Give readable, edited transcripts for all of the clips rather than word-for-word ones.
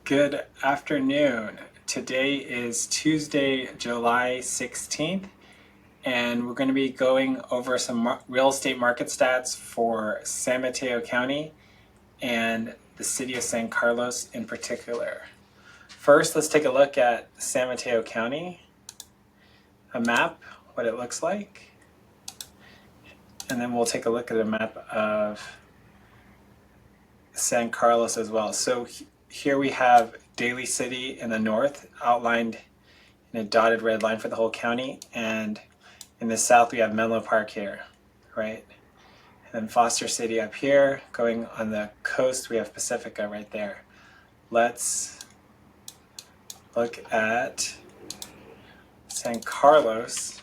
Good afternoon. Today is Tuesday, July 16th, and we're going to be going over some real estate market stats for San Mateo County and the city of San Carlos in particular. First, let's take a look at San Mateo County, a map, what it looks like, and then we'll take a look at a map of San Carlos as well. So here we have Daly City in the north, outlined in a dotted red line for the whole county, and in the south we have Menlo Park here, right? And then Foster City up here. Going on the coast we have Pacifica right there. Let's look at San Carlos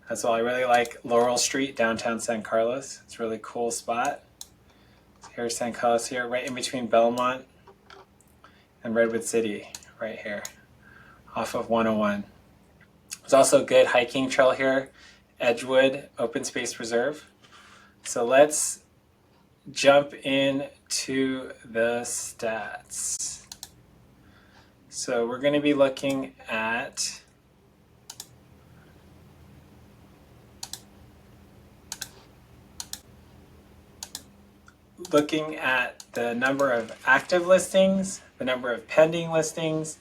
as well. I really like Laurel Street, downtown San Carlos. It's a really cool spot. Here's San Carlos here, right in between Belmont and Redwood City, right here, off of 101. There's also a good hiking trail here, Edgewood Open Space Reserve. So let's jump into the stats. So we're going to be looking at the number of active listings, the number of pending listings,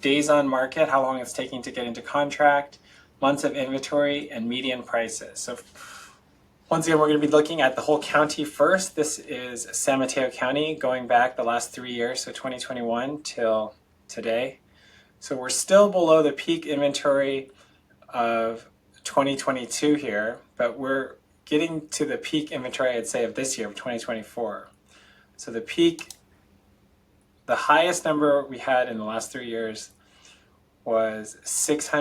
days on market, how long it's taking to get into contract, months of inventory, and median prices. So once again, we're going to be looking at the whole county first. This is San Mateo County going back the last 3 years, so 2021 till today. So we're still below the peak inventory of 2022 here, but we're getting to the peak inventory, I'd say, of this year, of 2024. So the highest number we had in the last 3 years was just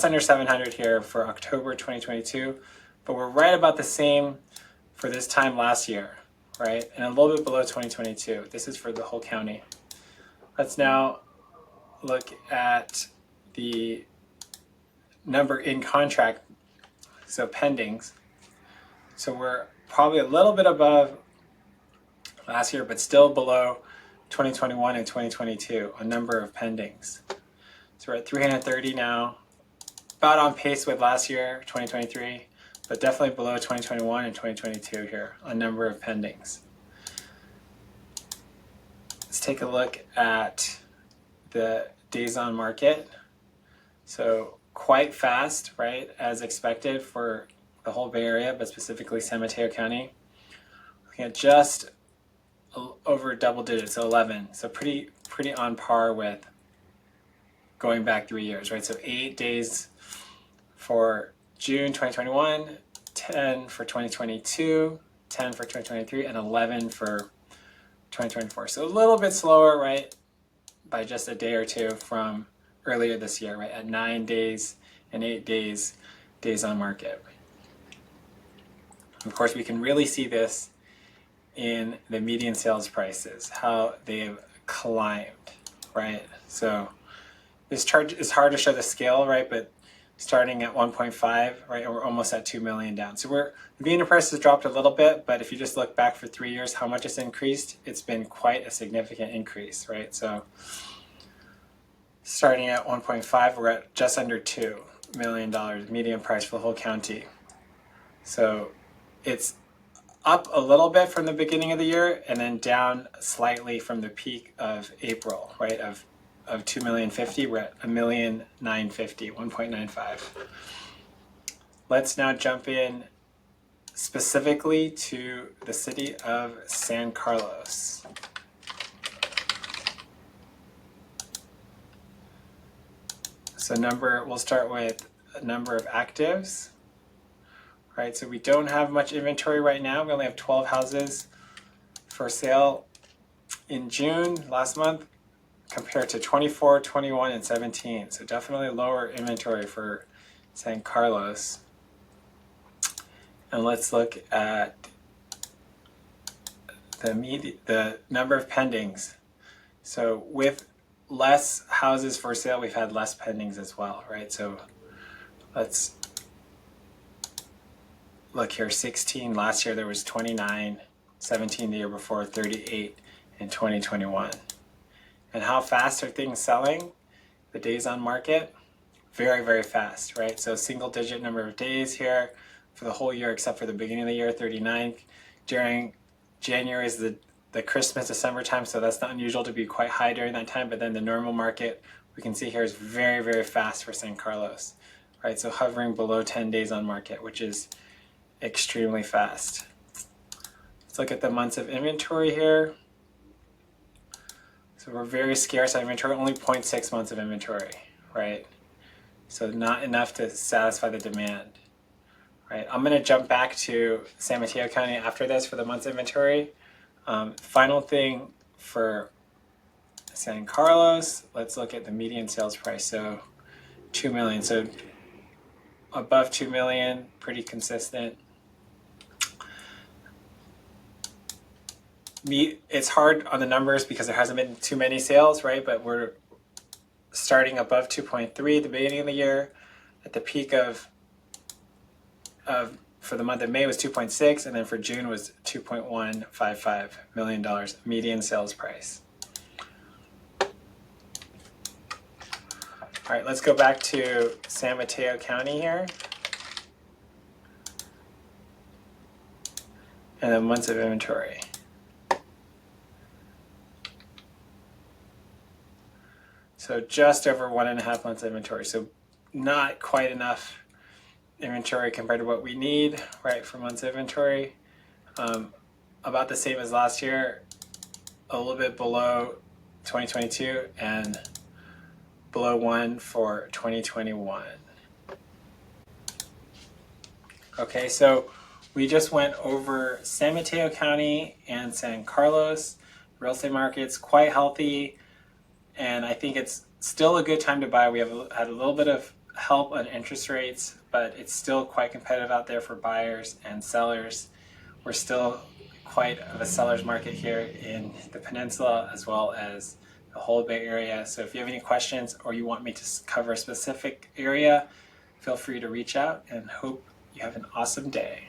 under 700 here for October 2022, but we're right about the same for this time last year, right? And a little bit below 2022. This is for the whole county. Let's now look at the number in contract, so pendings. So we're probably a little bit above last year, but still below 2021 and 2022, a number of pendings. So we're at 330 now, about on pace with last year, 2023, but definitely below 2021 and 2022 here, a number of pendings. Let's take a look at the days on market. So quite fast, right, as expected for the whole Bay Area, but specifically San Mateo County. Looking at just over double digits, so 11. So pretty on par with going back 3 years, right? So 8 days for June 2021, 10 for 2022, 10 for 2023, and 11 for 2024. So a little bit slower, right, by just a day or two from earlier this year, right, at 9 days and 8 days on market. Of course, we can really see this in the median sales prices, how they've climbed, right? So this chart is hard to show the scale, right? But starting at 1.5, right, and we're almost at 2 million down. So the median price has dropped a little bit, but if you just look back for 3 years, how much it's increased, it's been quite a significant increase, right? So starting at 1.5, we're at just under $2 million median price for the whole county. So it's up a little bit from the beginning of the year and then down slightly from the peak of April, right, of 2,050,000. We're at 1,950,000, 1.95. Let's now jump in specifically to the city of San Carlos. So we'll start with a number of actives. Right, so we don't have much inventory right now. We only have 12 houses for sale in June last month compared to 24, 21, and 17. So definitely lower inventory for San Carlos. And let's look at the number of pendings. So with less houses for sale, we've had less pendings as well, right? So let's look here, 16 last year, there was 29, 17 the year before, 38, in 2021. And how fast are things selling? The days on market, very, very fast, right? So single digit number of days here for the whole year, except for the beginning of the year, 39. During January is the Christmas, December time, so that's not unusual to be quite high during that time, but then the normal market, we can see here, is very, very fast for San Carlos, right? So hovering below 10 days on market, which is extremely fast. Let's look at the months of inventory here. So we're very scarce on inventory, only 0.6 months of inventory, right? So not enough to satisfy the demand, right? I'm gonna jump back to San Mateo County after this for the months of inventory. Final thing for San Carlos, let's look at the median sales price. So 2 million, so above 2 million, pretty consistent. It's hard on the numbers because there hasn't been too many sales, right? But we're starting above 2.3 at the beginning of the year. At the peak of for the month of May was 2.6, and then for June was $2.155 million median sales price. All right, let's go back to San Mateo County here. And then months of inventory. So just over 1.5 months of inventory. So not quite enough inventory compared to what we need, right, for months of inventory. About the same as last year, a little bit below 2022 and below 1 for 2021. Okay, so we just went over San Mateo County and San Carlos. Real estate market's quite healthy, and I think it's still a good time to buy. We have had a little bit of help on interest rates, but it's still quite competitive out there for buyers and sellers. We're still quite of a seller's market here in the peninsula as well as the whole Bay Area. So if you have any questions or you want me to cover a specific area, feel free to reach out, and hope you have an awesome day.